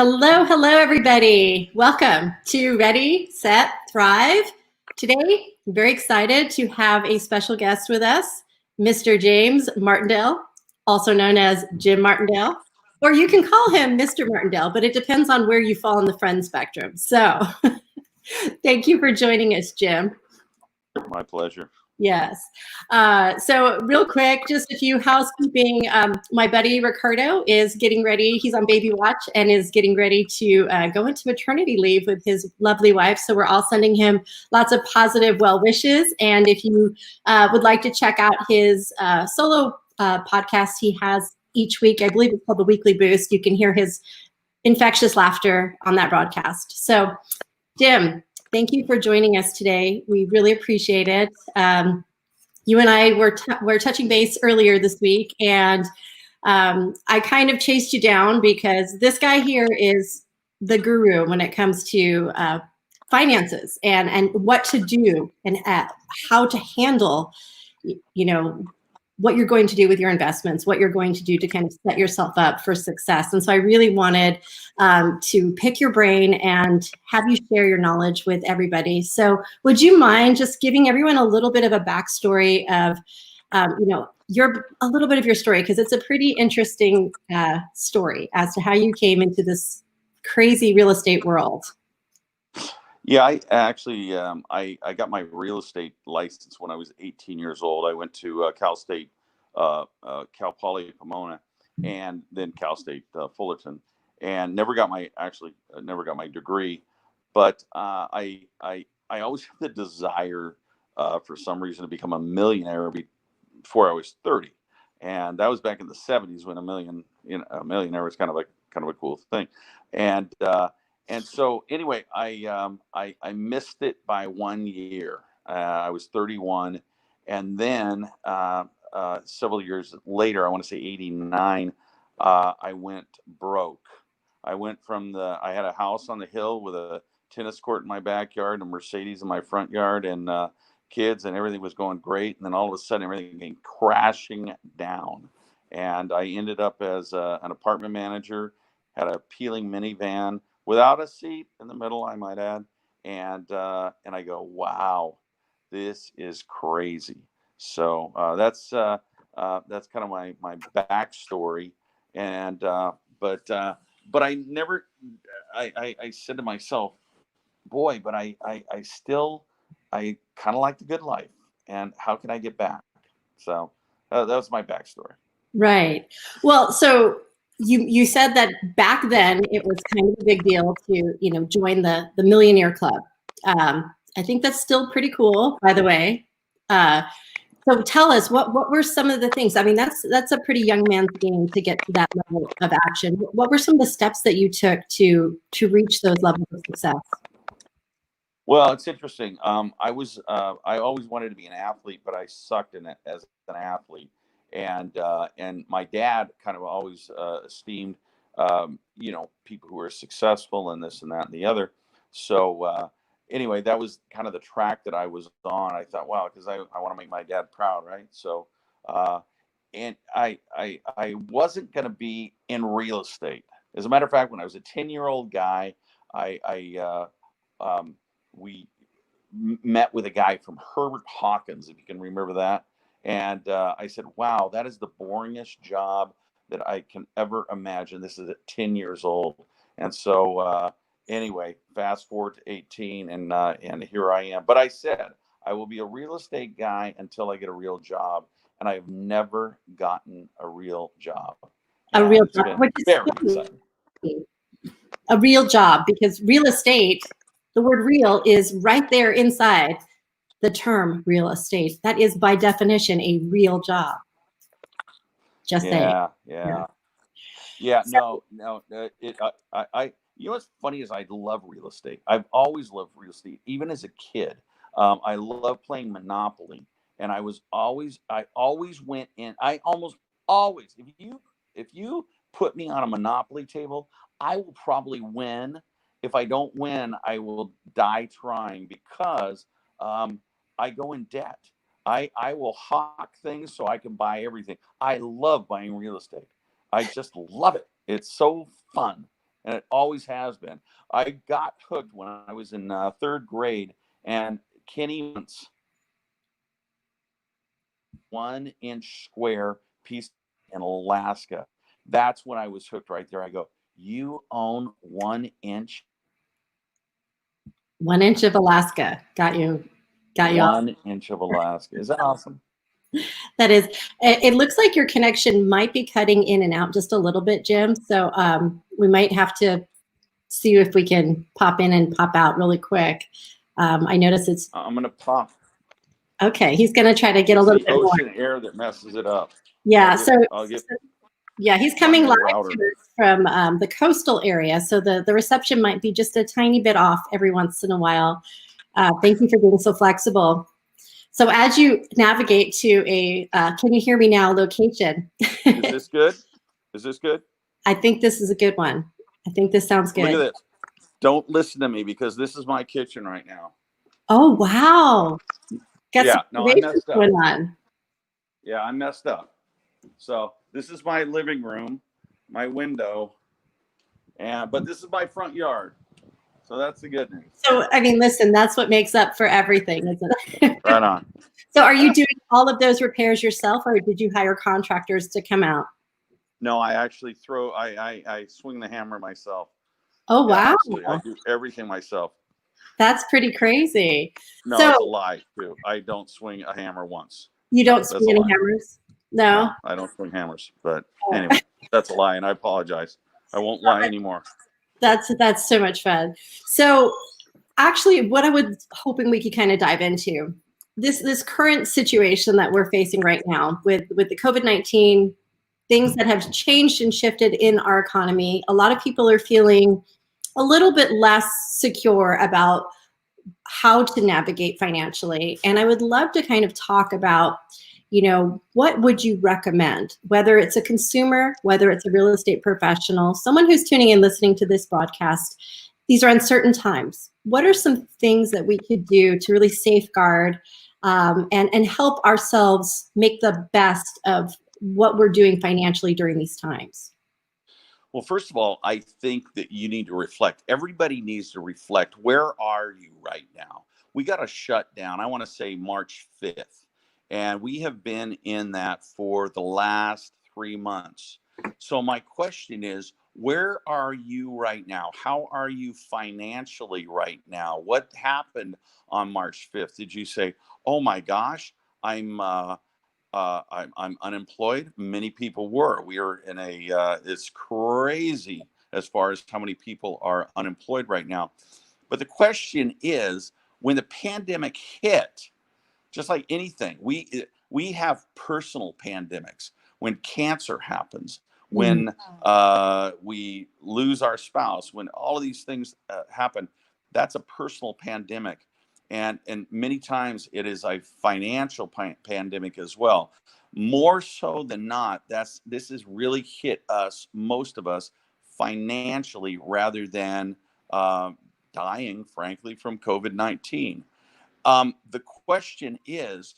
Hello, hello, everybody. Welcome to Ready, Set, Thrive. Today, I'm very excited to have a special guest with us, Mr. James Martindale, also known as Jim Martindale, or you can call him Mr. Martindale, but it depends on where you fall in the friend spectrum. So thank you for joining us, Jim. My pleasure. Yes. So real quick, just a few housekeeping. My buddy Ricardo is getting ready. He's on baby watch and is getting ready to go into maternity leave with his lovely wife. So we're all sending him lots of positive well wishes. And if you would like to check out his solo podcast he has each week, I believe it's called The Weekly Boost. You can hear his infectious laughter on that broadcast. So Jim, thank you for joining us today. We really appreciate it. You and I were touching base earlier this week, and I kind of chased you down because this guy here is the guru when it comes to finances and what to do and how to handle, what you're going to do with your investments, what you're going to do to kind of set yourself up for success. And so I really wanted to pick your brain and have you share your knowledge with everybody. So would you mind just giving everyone a little bit of a backstory of, a little bit of your story, because it's a pretty interesting story as to how you came into this crazy real estate world. Yeah, I actually, I got my real estate license when I was 18 years old. I went to Cal State, Cal Poly Pomona, and then Cal State Fullerton, and never got my degree. But I always had the desire, for some reason, to become a millionaire before I was 30, and that was back in the 70s when a millionaire was kind of a cool thing, and so anyway, I missed it by 1 year. I was 31, and then several years later, I want to say 89, I went broke. I had a house on the hill with a tennis court in my backyard, a Mercedes in my front yard, and kids, and everything was going great. And then all of a sudden, everything came crashing down, and I ended up as an apartment manager, had a peeling minivan without a seat in the middle, I might add. And I go, wow, this is crazy. So that's kind of my backstory. And but I never, I said to myself, boy, but I kind of like the good life, and how can I get back? So that was my backstory. Right. Well, so you said that back then it was kind of a big deal to join the Millionaire Club. I think that's still pretty cool, by the way. So tell us what were some of the things? I mean, that's a pretty young man's game to get to that level of action. What were some of the steps that you took to reach those levels of success? Well, it's interesting. I always wanted to be an athlete, but I sucked in it as an athlete. And my dad kind of always esteemed people who are successful and this and that and the other. So anyway, that was kind of the track that I was on. I thought, wow, because I want to make my dad proud, right? So and I wasn't going to be in real estate. As a matter of fact, when I was a 10-year-old guy, we met with a guy from Herbert Hawkins, if you can remember that. And I said, wow, that is the boringest job that I can ever imagine. This is at 10 years old. And so anyway, fast forward to 18, and here I am. But I said, I will be a real estate guy until I get a real job. And I've never gotten a real job. A real job, which is very exciting. A real job, because real estate, the word real is right there inside the term real estate. That is by definition a real job. Just saying. Yeah. No. What's funny is I love real estate. I've always loved real estate, even as a kid. I love playing Monopoly, and I always went in. I almost always, if you put me on a Monopoly table, I will probably win. If I don't win, I will die trying, because I go in debt. I will hawk things so I can buy everything. I love buying real estate. I just love it. It's so fun. and it always has been. I got hooked when I was in third grade, and Kenny Muntz, 1-inch square piece in Alaska. That's when I was hooked right there. I go, you own 1 inch? 1 inch of Alaska. Got you. Got you. 1 inch of Alaska. Is that awesome? That is, it looks like your connection might be cutting in and out just a little bit, Jim. So we might have to see if we can pop in and pop out really quick. I notice it's. I'm going to pop. Okay, he's going to try to get a little bit more. Ocean air that messes it up. Yeah, I'll get yeah, he's coming live router to us from the coastal area. So the reception might be just a tiny bit off every once in a while. Thank you for being so flexible. So as you navigate to a, can you hear me now, location? Is this good? Is this good? I think this is a good one. I think this sounds good. Look at this. Don't listen to me because this is my kitchen right now. Oh, wow. Got yeah, no, I messed up. Going on. Yeah, I messed up. So this is my living room, my window, but this is my front yard. So that's the good news. So, I mean, listen, that's what makes up for everything, isn't it? Right on. So are you doing all of those repairs yourself, or did you hire contractors to come out? No, I actually I swing the hammer myself. Oh, wow. Absolutely. I do everything myself. That's pretty crazy. No, it's a lie, too. I don't swing a hammer once. You don't swing any hammers? No, I don't swing hammers. But anyway, that's a lie, and I apologize. I won't lie anymore. That's so much fun. So actually, what I was hoping we could kind of dive into, this current situation that we're facing right now with the COVID-19, things that have changed and shifted in our economy. A lot of people are feeling a little bit less secure about how to navigate financially. And I would love to kind of talk about, what would you recommend, whether it's a consumer, whether it's a real estate professional, someone who's tuning in, listening to this broadcast. These are uncertain times. What are some things that we could do to really safeguard and help ourselves make the best of what we're doing financially during these times? Well, first of all, I think that you need to reflect. Everybody needs to reflect. Where are you right now? We got a shutdown, I want to say March 5th. And we have been in that for the last 3 months. So my question is, where are you right now? How are you financially right now? What happened on March 5th? Did you say, oh my gosh, I'm unemployed? Many people were. We are in it's crazy as far as how many people are unemployed right now. But the question is, when the pandemic hit, just like anything, we have personal pandemics. When cancer happens, when we lose our spouse, when all of these things happen, that's a personal pandemic. And many times it is a financial pandemic as well. More so than not, this has really hit us, most of us, financially rather than dying, frankly, from COVID-19. The question is,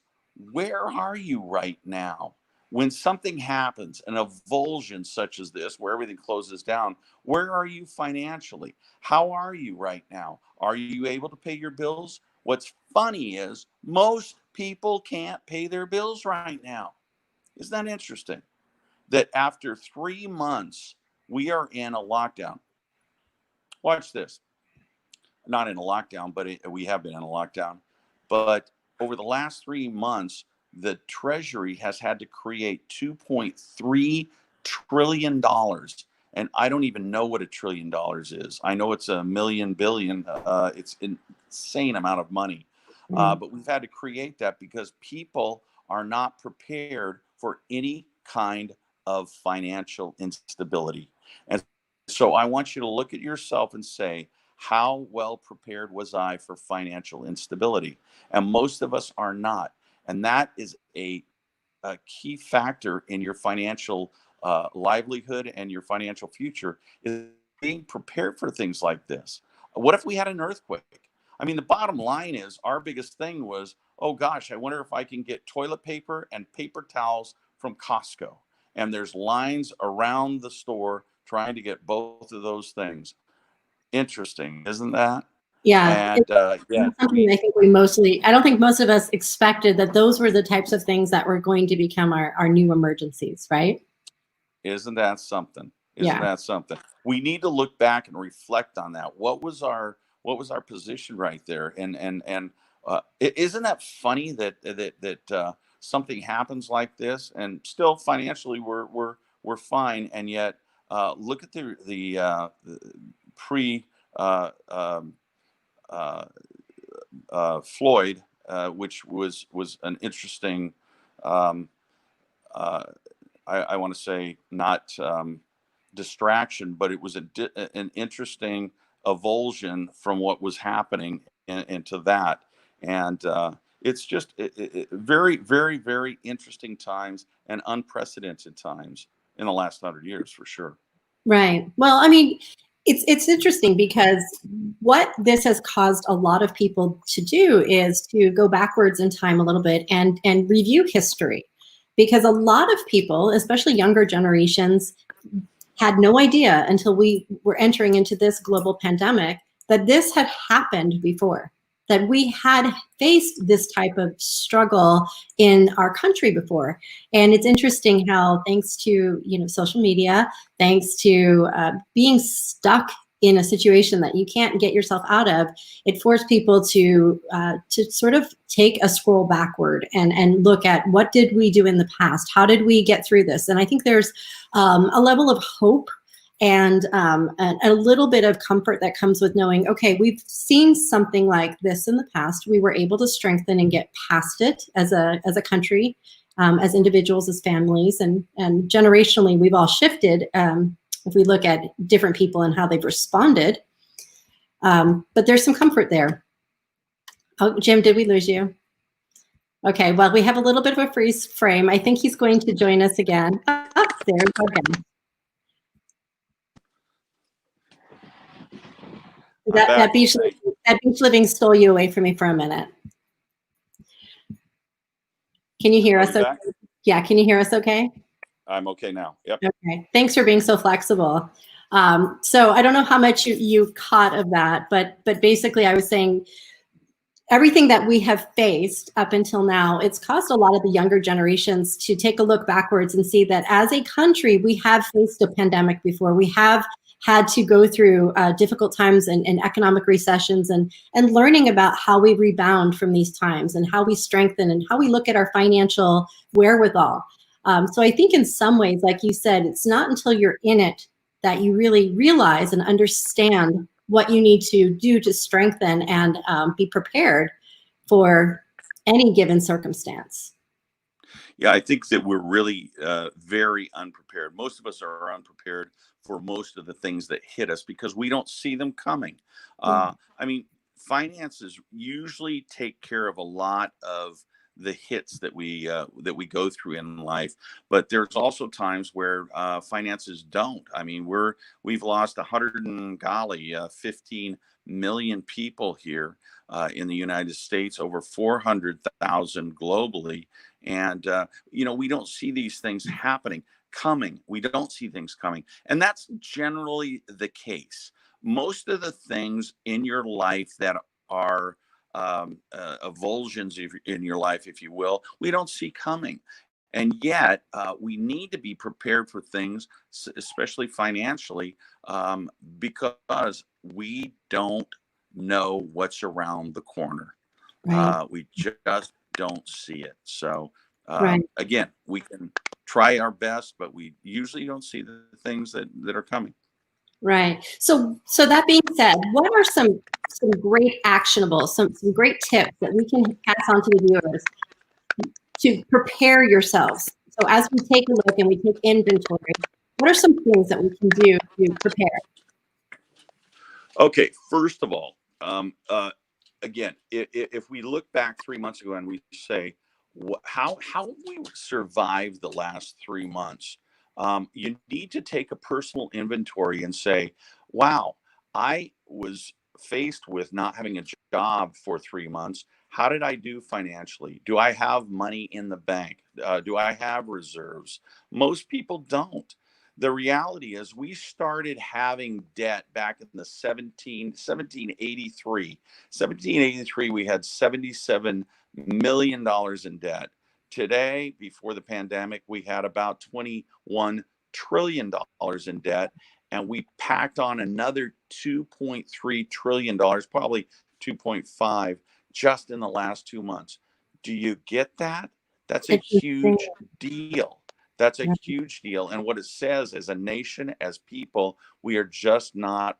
where are you right now? When something happens, an avulsion such as this, where everything closes down, where are you financially? How are you right now? Are you able to pay your bills? What's funny is most people can't pay their bills right now. Isn't that interesting? That after 3 months, we are in a lockdown. Watch this. Not in a lockdown, but we have been in a lockdown. But over the last 3 months, the Treasury has had to create $2.3 trillion. And I don't even know what $1 trillion is. I know it's a million billion. It's an insane amount of money. But we've had to create that because people are not prepared for any kind of financial instability. And so I want you to look at yourself and say, how well prepared was I for financial instability? And most of us are not. And that is a key factor in your financial livelihood and your financial future, is being prepared for things like this. What if we had an earthquake? I mean, the bottom line is our biggest thing was, oh gosh, I wonder if I can get toilet paper and paper towels from Costco. And there's lines around the store trying to get both of those things. Interesting, isn't that? Yeah. And yeah, Something I think I don't think most of us expected that those were the types of things that were going to become our new emergencies, right? isn't that something? Isn't Yeah. that something? We need to look back and reflect on that. What was our position right there? And isn't that funny that something happens like this, and still financially we're fine, and yet look at the pre uh, Floyd, which was an interesting. Um, uh, I want to say not distraction, but it was an interesting avulsion from what was happening into that, and it's just very, very, very interesting times and unprecedented times in the last 100 years for sure. Right. Well, I mean, it's interesting because what this has caused a lot of people to do is to go backwards in time a little bit and review history, because a lot of people, especially younger generations, had no idea until we were entering into this global pandemic that this had happened before, that we had faced this type of struggle in our country before. And it's interesting how, thanks to social media, thanks to being stuck in a situation that you can't get yourself out of, it forced people to sort of take a scroll backward and look at what did we do in the past? How did we get through this? And I think there's a level of hope and a little bit of comfort that comes with knowing, okay, we've seen something like this in the past. We were able to strengthen and get past it as a country, as individuals, as families, and generationally, we've all shifted. If we look at different people and how they've responded, but there's some comfort there. Oh, Jim, did we lose you? Okay, well, we have a little bit of a freeze frame. I think he's going to join us again. Oh, there we go again. That beach living stole you away from me for a minute. Can you hear us? Okay? Yeah, can you hear us okay? I'm okay now. Yep. Okay, thanks for being so flexible. So I don't know how much you caught of that, but basically I was saying everything that we have faced up until now, it's caused a lot of the younger generations to take a look backwards and see that as a country, we have faced a pandemic before. We have had to go through difficult times and economic recessions, and learning about how we rebound from these times and how we strengthen and how we look at our financial wherewithal. So I think in some ways, like you said, it's not until you're in it that you really realize and understand what you need to do to strengthen and be prepared for any given circumstance. Yeah, I think that we're really very unprepared. Most of us are unprepared for most of the things that hit us because we don't see them coming. I mean, finances usually take care of a lot of the hits that we go through in life, but there's also times where finances don't. I mean, we've lost 15 million people here in the United States, over 400,000 globally. And, we don't see these things coming. We don't see things coming. And that's generally the case. Most of the things in your life that are avulsions in your life, if you will, we don't see coming. And yet we need to be prepared for things, especially financially, because we don't know what's around the corner. Right. We just don't see it. So Right. again, we can try our best, but we usually don't see the things that are coming. Right. So that being said, what are some great actionable, some great tips that we can pass on to the viewers to prepare yourselves? So as we take a look and we take inventory, what are some things that we can do to prepare? Okay, first of all, again, if we look back 3 months ago and we say, how we survived the last 3 months, you need to take a personal inventory and say, wow, I was faced with not having a job for 3 months. How did I do financially? Do I have money in the bank? Do I have reserves? Most people don't. The reality is we started having debt back in the 1783. 1783, we had $77 million in debt. Today, before the pandemic, we had about $21 trillion in debt, and we packed on another $2.3 trillion, probably 2.5, just in the last 2 months. Do you get that? That's a huge deal. That's a huge deal. And what it says, as a nation, as people, we are just not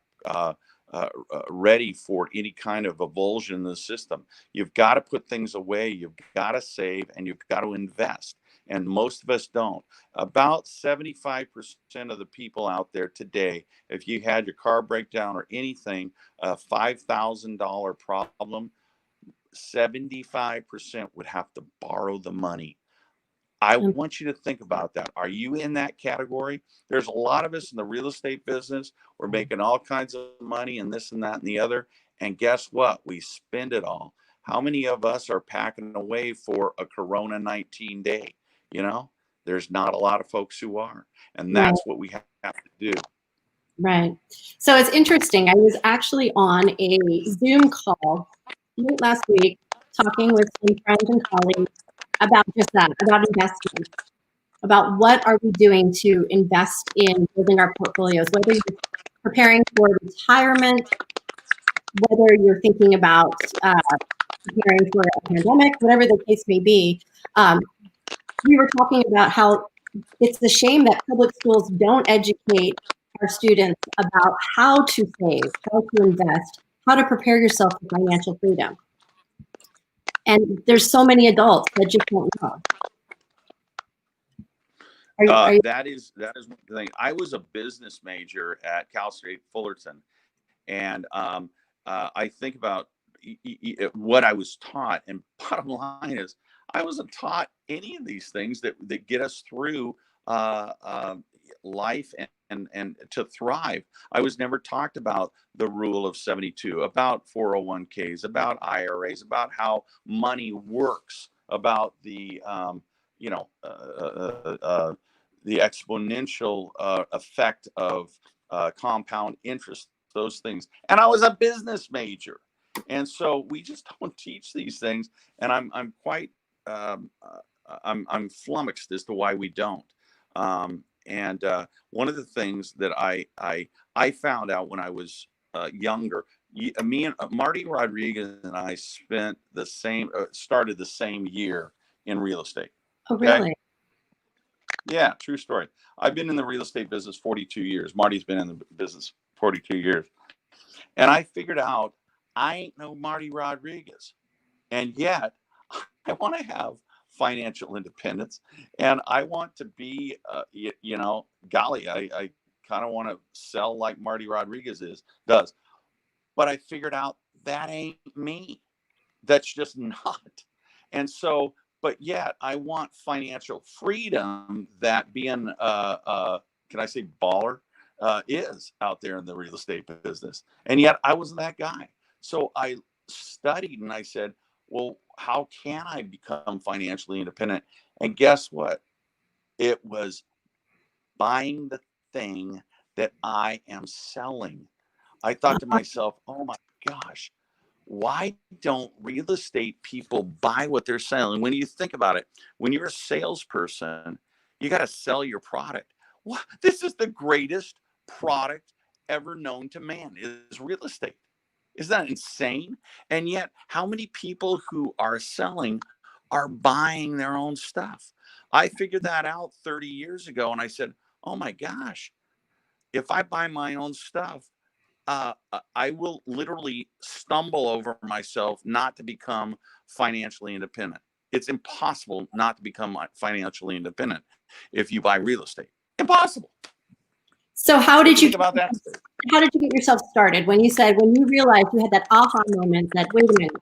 ready for any kind of avulsion in the system. You've got to put things away. You've got to save, and you've got to invest. And most of us don't. About 75% of the people out there today, if you had your car breakdown or anything, a $5,000 problem, 75% would have to borrow the money. I want you to think about that. Are you in that category? There's a lot of us in the real estate business. We're making all kinds of money and this and that and the other. And guess what? We spend it all. How many of us are packing away for a Corona 19 day? You know, there's not a lot of folks who are. And that's what we have to do. Right. So it's interesting. I was actually on a Zoom call late last week talking with some friends and colleagues about just that, about investment, about what are we doing to invest in building our portfolios, whether you're preparing for retirement, whether you're thinking about preparing for a pandemic, whatever the case may be. We were talking about how it's a shame that public schools don't educate our students about how to save, how to invest, how to prepare yourself for financial freedom. And there's so many adults that just don't know. That is one thing. I was a business major at Cal State Fullerton, and I think about what I was taught. And bottom line is, I wasn't taught any of these things that get us through life and to thrive. I was never talked about the rule of 72, about 401ks, about IRAs, about how money works, about the the exponential effect of compound interest, those things. And I was a business major, and so we just don't teach these things. And I'm quite I'm flummoxed as to why we don't. And one of the things that I found out when I was younger, me and Marty Rodriguez and I spent the same started the same year in real estate. Oh, really? Yeah, true story. I've been in the real estate business 42 years. Marty's been in the business 42 years. And I figured out I ain't no Marty Rodriguez. And yet I want to have financial independence. And I want to be, golly, I kind of want to sell like Marty Rodriguez does. But I figured out that ain't me. That's just not. And so, but yet I want financial freedom that being, can I say baller, is out there in the real estate business. And yet I wasn't that guy. So I studied and I said, well, how can I become financially independent? And guess what? It was buying the thing that I am selling. I thought to myself, oh my gosh, why don't real estate people buy what they're selling? When you think about it, when you're a salesperson, you got to sell your product. What? This is the greatest product ever known to man, is real estate. Isn't that insane? And yet, how many people who are selling are buying their own stuff? I figured that out 30 years ago, and I said, oh my gosh, if I buy my own stuff, I will literally stumble over myself not to become financially independent. It's impossible not to become financially independent if you buy real estate. Impossible. So how did you think about that? How did you get yourself started when you realized you had that aha moment that, wait a minute,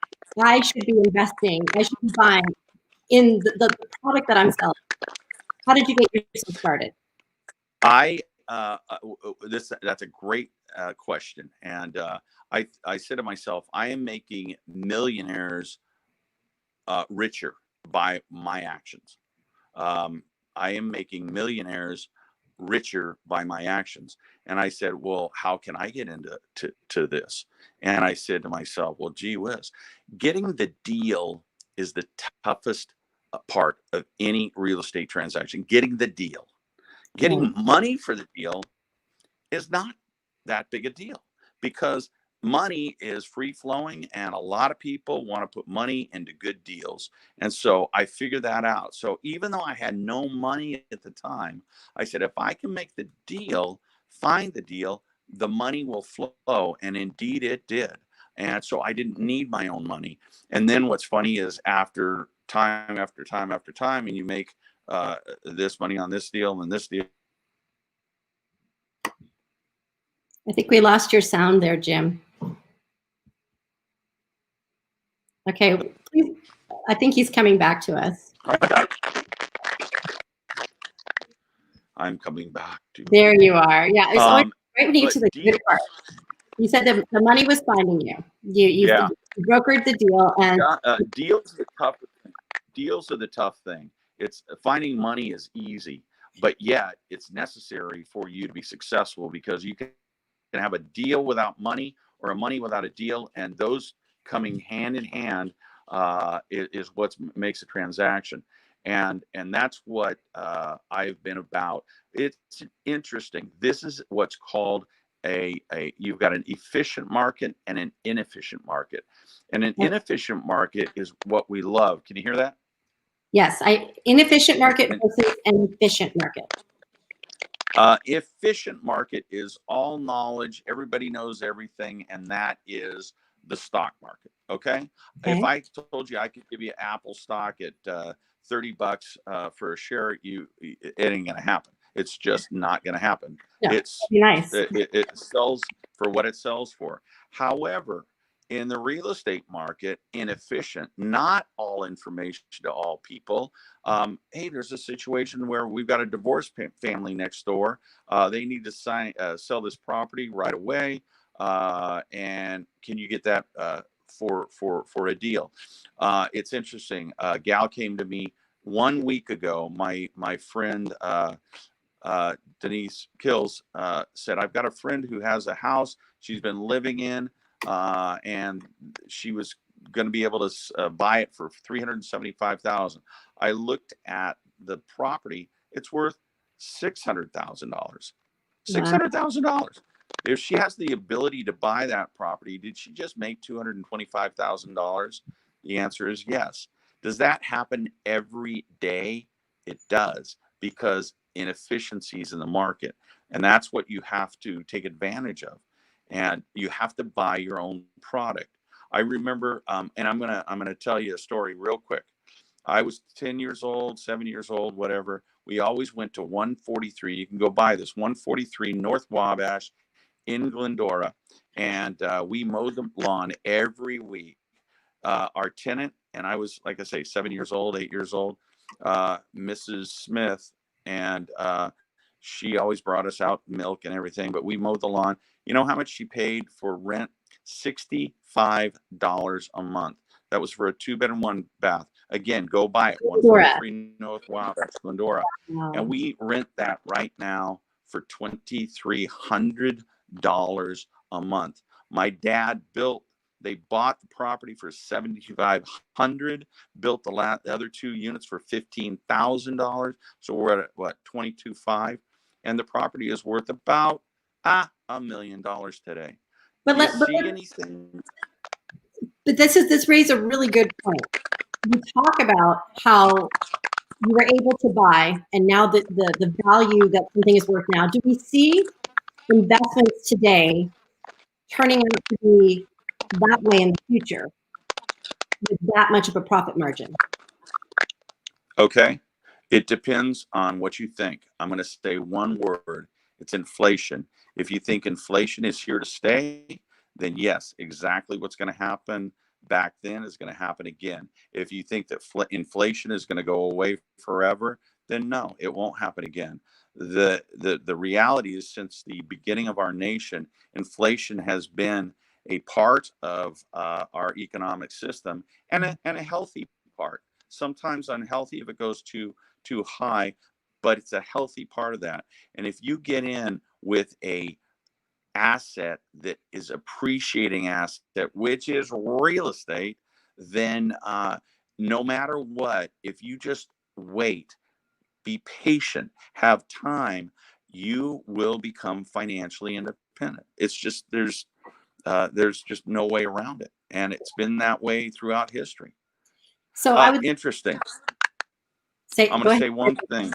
I should be investing, I should be buying in the product that I'm selling? How did you get yourself started? That's a great question. And I said to myself, I am making millionaires richer by my actions. I am making millionaires richer by my actions. And I said, well, how can I get into to this? And I said to myself, well, gee whiz, getting the deal is the toughest part of any real estate transaction. Getting the deal, getting money for the deal is not that big a deal, because money is free flowing and a lot of people want to put money into good deals. And so I figured that out. So even though I had no money at the time, I said, if I can make the deal, find the deal, the money will flow. And indeed it did. And so I didn't need my own money. And then what's funny is after time after time after time, and you make this money on this deal and this deal. I think we lost your sound there, Jim. Okay, please, I think he's coming back to us. I'm coming back to. There you are. Yeah, it's always right when you get to the deal, good part. You said the money was finding you. You brokered the deal, and deals are tough. Deals are the tough thing. It's finding money is easy, but yet it's necessary for you to be successful, because you can have a deal without money or a money without a deal, and those coming hand in hand is what makes a transaction. And that's what I've been about. It's interesting. This is what's called you've got an efficient market and an inefficient market. And an inefficient market is what we love. Can you hear that? Yes, inefficient market versus an efficient market. Efficient market is all knowledge. Everybody knows everything, and that is the stock market. Okay. If I told you I could give you Apple stock at $30 for a share, it ain't gonna happen. It's just not gonna happen. No, It's nice. It sells for what it sells for. However, in the real estate market, inefficient, not all information to all people. Hey, there's a situation where we've got a divorced family next door. They need to sell this property right away. And can you get that for a deal? It's interesting. A gal came to me 1 week ago. My friend Denise Kills said, I've got a friend who has a house she's been living in, and she was going to be able to buy it for $375,000. I looked at the property; it's worth $600,000. $600,000. If she has the ability to buy that property, did she just make $225,000? The answer is yes. Does that happen every day? It does, because inefficiencies in the market, and that's what you have to take advantage of. And you have to buy your own product. I remember, and I'm gonna tell you a story real quick. I was 10 years old, 7 years old, whatever. We always went to 143. You can go buy this 143 North Wabash in Glendora, and we mowed the lawn every week. Our tenant, and I was, like I say, 7 years old, 8 years old, Mrs. Smith, and she always brought us out milk and everything, but we mowed the lawn. You know how much she paid for rent? $65 a month. That was for a 2-bedroom, 1 bath. Again, go buy it. 143 North Wabash, Glendora. Wow. And we rent that right now for $2,300 a month. My dad they bought the property for $7,500, built the other 2 units for $15,000. So we're at what, $22,500, and the property is worth about $1 million today. But anything? But this raised a really good point. You talk about how you were able to buy, and now the value that something is worth now. Do we see investments today turning out to be that way in the future with that much of a profit margin? Okay. It depends on what you think. I'm going to say one word. It's inflation. If you think inflation is here to stay, then yes, exactly what's going to happen back then is going to happen again. If you think that inflation is going to go away forever, then no, it won't happen again. The reality is, since the beginning of our nation, inflation has been a part of our economic system, and a healthy part. Sometimes unhealthy if it goes too high, but it's a healthy part of that. And if you get in with a asset that is appreciating asset, which is real estate, then no matter what, if you just wait, be patient, have time, you will become financially independent. It's just there's just no way around it, and it's been that way throughout history. So I would Interesting. say, I'm go going to ahead. say one thing.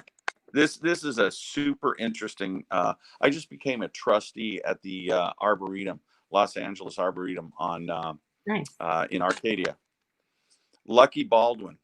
This is a super interesting. I just became a trustee at the Arboretum, Los Angeles Arboretum on Nice. in Arcadia. Lucky Baldwin.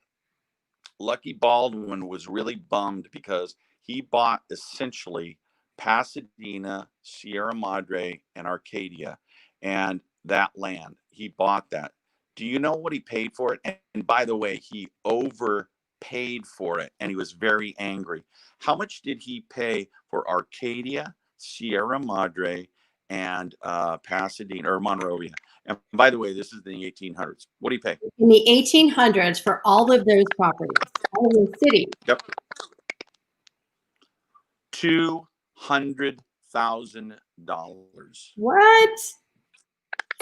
Lucky Baldwin was really bummed because he bought essentially Pasadena, Sierra Madre, and Arcadia, and that land. He bought that. Do you know what he paid for it? And by the way, he overpaid for it, and he was very angry. How much did he pay for Arcadia, Sierra Madre, and Pasadena or Monrovia? And by the way, this is the 1800s. What do you pay? In the 1800s, for all of those properties, all of those cities. Yep. $200,000. What?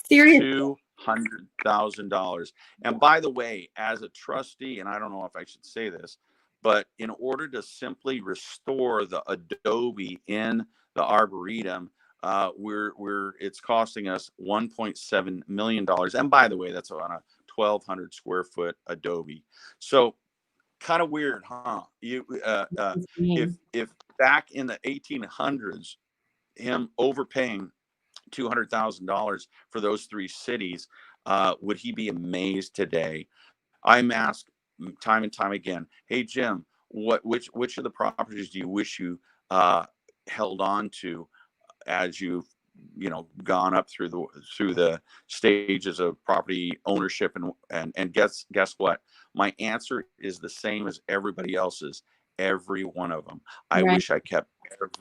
Seriously? $200,000. And by the way, as a trustee, and I don't know if I should say this, but in order to simply restore the adobe in the Arboretum, it's costing us $1.7 million. And by the way, that's on a 1,200 square foot adobe. So kind of weird, huh? If back in the 1800s, him overpaying $200,000 for those three cities, would he be amazed today? I'm asked time and time again, hey Jim, which of the properties do you wish you held on to as you've gone up through the stages of property ownership, and guess what, my answer is the same as everybody else's. Every one of them. I wish I kept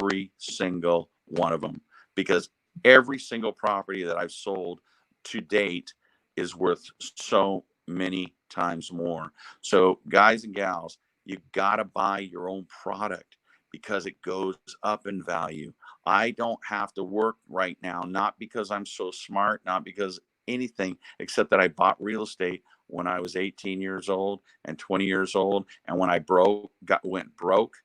every single one of them, because every single property that I've sold to date is worth so many times more. So guys and gals, you got to buy your own product because it goes up in value. I don't have to work right now, not because I'm so smart, not because anything, except that I bought real estate when I was 18 years old and 20 years old. And when I went broke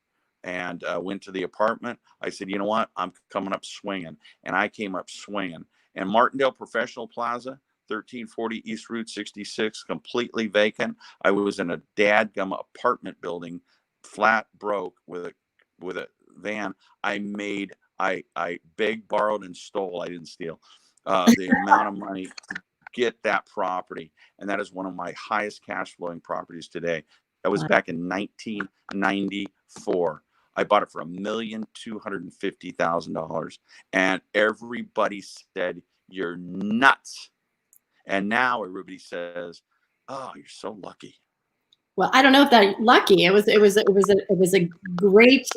and went to the apartment, I said, you know what? I'm coming up swinging. And I came up swinging. And Martindale Professional Plaza, 1340 East Route 66, completely vacant. I was in a dadgum apartment building, flat broke with a van. I begged, borrowed, and stole. I didn't steal the amount of money to get that property. And that is one of my highest cash flowing properties today. That was back in 1994. I bought it for $1,250,000. And everybody said, you're nuts. And now everybody says, oh, you're so lucky. Well, I don't know if that lucky. It was a great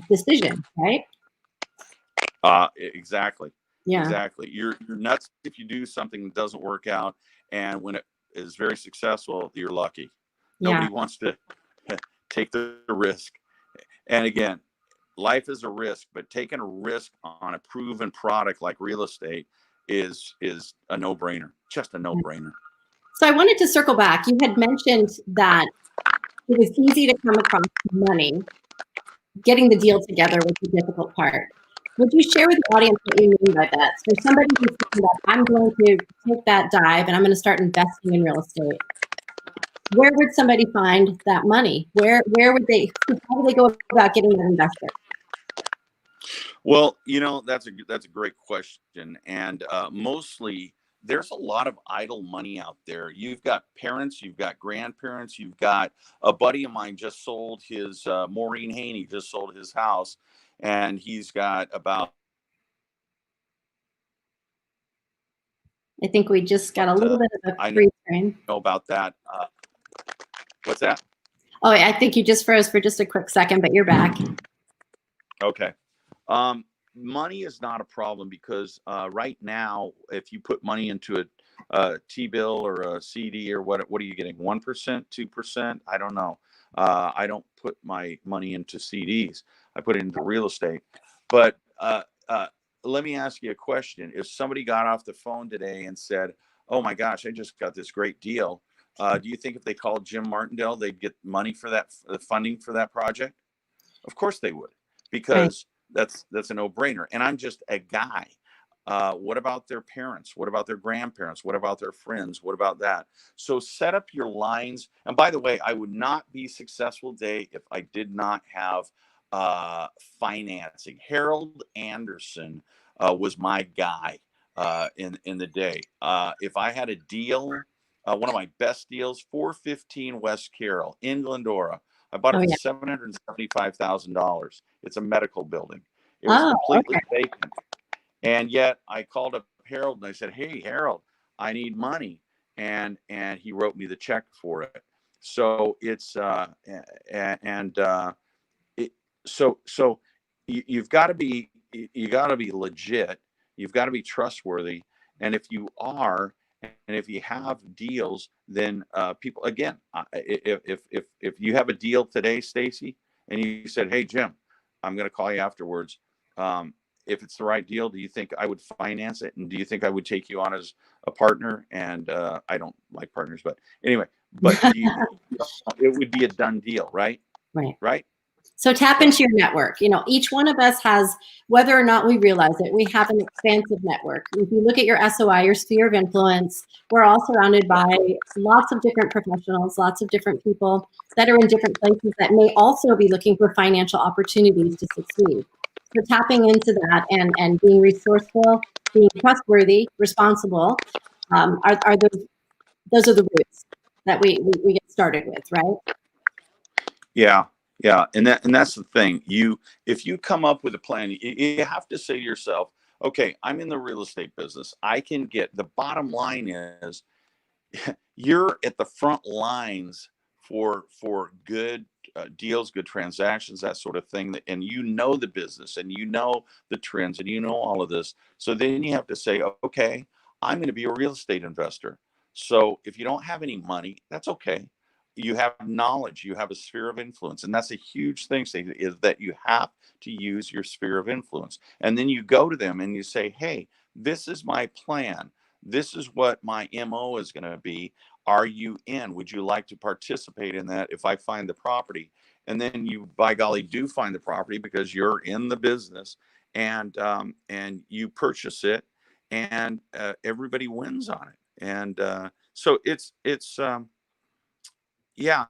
decision, right? Exactly. Yeah. Exactly. You're nuts if you do something that doesn't work out, and when it is very successful, you're lucky. Nobody wants to take the risk. And again, life is a risk, but taking a risk on a proven product like real estate is a no-brainer. Just a no-brainer. So I wanted to circle back. You had mentioned that it was easy to come across money. Getting the deal together was the difficult part. Would you share with the audience what you mean by that? So somebody who's thinking that I'm going to take that dive and I'm going to start investing in real estate, where would somebody find that money? Where would they? How would they go about getting that invested? Well, that's a great question, and mostly there's a lot of idle money out there. You've got parents, you've got grandparents, you've got a buddy of mine just sold his Maureen Haney just sold his house, and he's got about. I think we just got a little bit of a free screen. Know about that. What's that? Oh, I think you just froze for just a quick second, but you're back. Okay. Money is not a problem because right now, if you put money into a T-bill or a CD or what are you getting? 1%, 2%? I don't know. I don't put my money into CDs. I put it into real estate. But let me ask you a question. If somebody got off the phone today and said, "Oh my gosh, I just got this great deal," do you think if they called Jim Martindale, they'd get money for that, the funding for that project? Of course they would, Right. because that's a no-brainer. And I'm just a guy. What about their parents? What about their grandparents? What about their friends? What about that? So set up your lines. And by the way, I would not be successful today if I did not have financing. Harold Anderson was my guy in the day. If I had a deal, one of my best deals, 415 West Carroll in Glendora. I bought it Oh for yeah. $775,000. It's a medical building. It was Oh, completely okay. vacant. And yet I called up Harold and I said, "Hey, Harold, I need money." And he wrote me the check for it. So it's and it, so you've got to be, you got to be legit. You've got to be trustworthy. And if you are, and if you have deals, then people, again, if you have a deal today, Stacey, and you said, "Hey, Jim, I'm going to call you afterwards. Um, if it's the right deal, do you think I would finance it? And do you think I would take you on as a partner?" And I don't like partners, but anyway, but it would be a done deal, right? Right. Right? So tap So into your network. You know, each one of us has, whether or not we realize it, we have an expansive network. If you look at your SOI, your sphere of influence, we're all surrounded by lots of different professionals, lots of different people that are in different places that may also be looking for financial opportunities to succeed. So tapping into that and being resourceful, being trustworthy, responsible, are those are the roots that we get started with, right? yeah, yeah, and that's the thing. If you come up with a plan, you have to say to yourself, "Okay, I'm in the real estate business. I can get." The bottom line is, you're at the front lines for good deals, good transactions, that sort of thing. And you know the business, and you know the trends, and you know all of this. So then you have to say, "Okay, I'm going to be a real estate investor." So if you don't have any money, that's okay. You have knowledge, you have a sphere of influence, and that's a huge thing. Say is that you have to use your sphere of influence, and then you go to them and you say, "Hey, this is my plan. This is what my MO is going to be. Are you in? Would you like to participate in that if I find the property?" And then you, by golly, do find the property because you're in the business, and you purchase it, and everybody wins on it. And so yeah,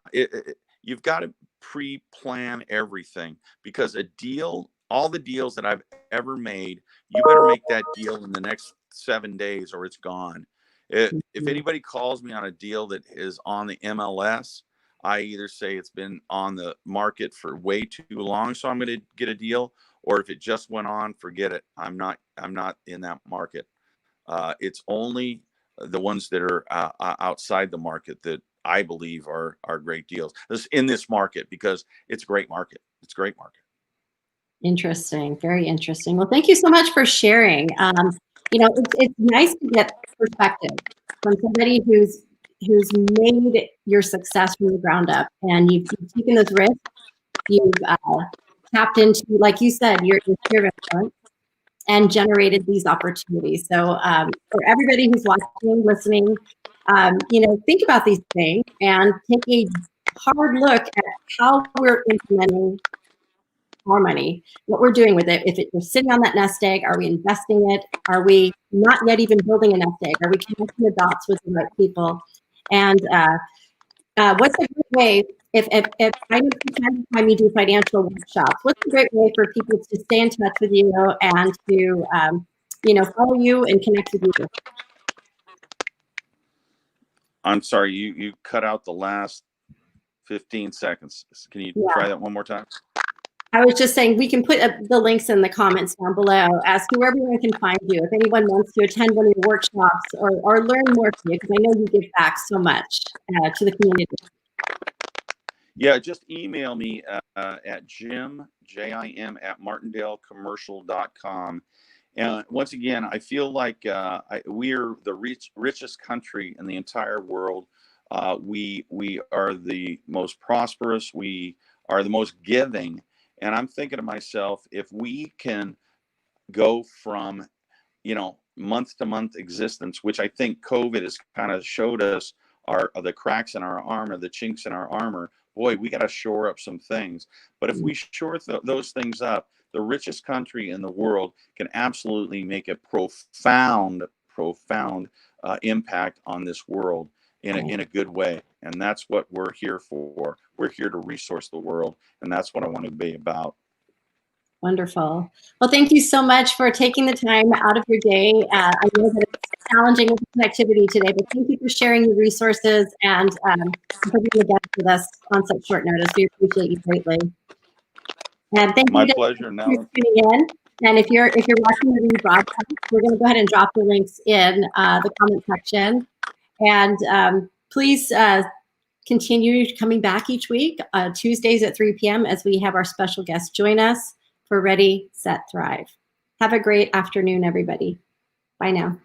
you've got to pre-plan everything, because a deal, all the deals that I've ever made, you better make that deal in the next 7 days or it's gone. If anybody calls me on a deal that is on the MLS, I either say it's been on the market for way too long, so I'm going to get a deal, or if it just went on, forget it. I'm not in that market. It's only the ones that are outside the market that I believe are great deals in this market, because it's a great market. It's a great market. Interesting, very interesting. Well, thank you so much for sharing. You know, it's nice to get perspective from somebody who's made your success from the ground up, and you've taken those risks. You've tapped into, like you said, your sphere of influence and generated these opportunities. So for everybody who's watching, listening, you know, think about these things and take a hard look at how we're implementing our money, what we're doing with it. If we're sitting on that nest egg, are we investing it? Are we not yet even building a nest egg? Are we connecting the dots with the right people? And what's a great way, if I know from time you do financial workshops, what's a great way for people to stay in touch with you and to, you know, follow you and connect with you? I'm sorry, you cut out the last 15 seconds. Can you Yeah. try that one more time? I was just saying we can put the links in the comments down below as to where everyone can find you. If anyone wants to attend one of your workshops or learn more from you, because I know you give back so much to the community. Yeah, just email me at Jim, Jim, at martindalecommercial.com. And once again, I feel like we're the richest country in the entire world. We are the most prosperous. We are the most giving. And I'm thinking to myself, if we can go from, month to month existence, which I think COVID has kind of showed us are the cracks in our armor, the chinks in our armor. Boy, we got to shore up some things. But if we shore those things up, the richest country in the world can absolutely make a profound impact on this world in a good way. And that's what we're here for. We're here to resource the world, and that's what I want to be about. Wonderful. Well, thank you so much for taking the time out of your day. I know that it's challenging with connectivity today, but thank you for sharing your resources and for being a guest with us on such short notice. We appreciate you greatly. And thank My you pleasure. for tuning in. And if you're watching the rebroadcast, we're going to go ahead and drop the links in the comment section. And please continue coming back each week, Tuesdays at 3 p.m. as we have our special guest join us for Ready, Set, Thrive. Have a great afternoon, everybody. Bye now.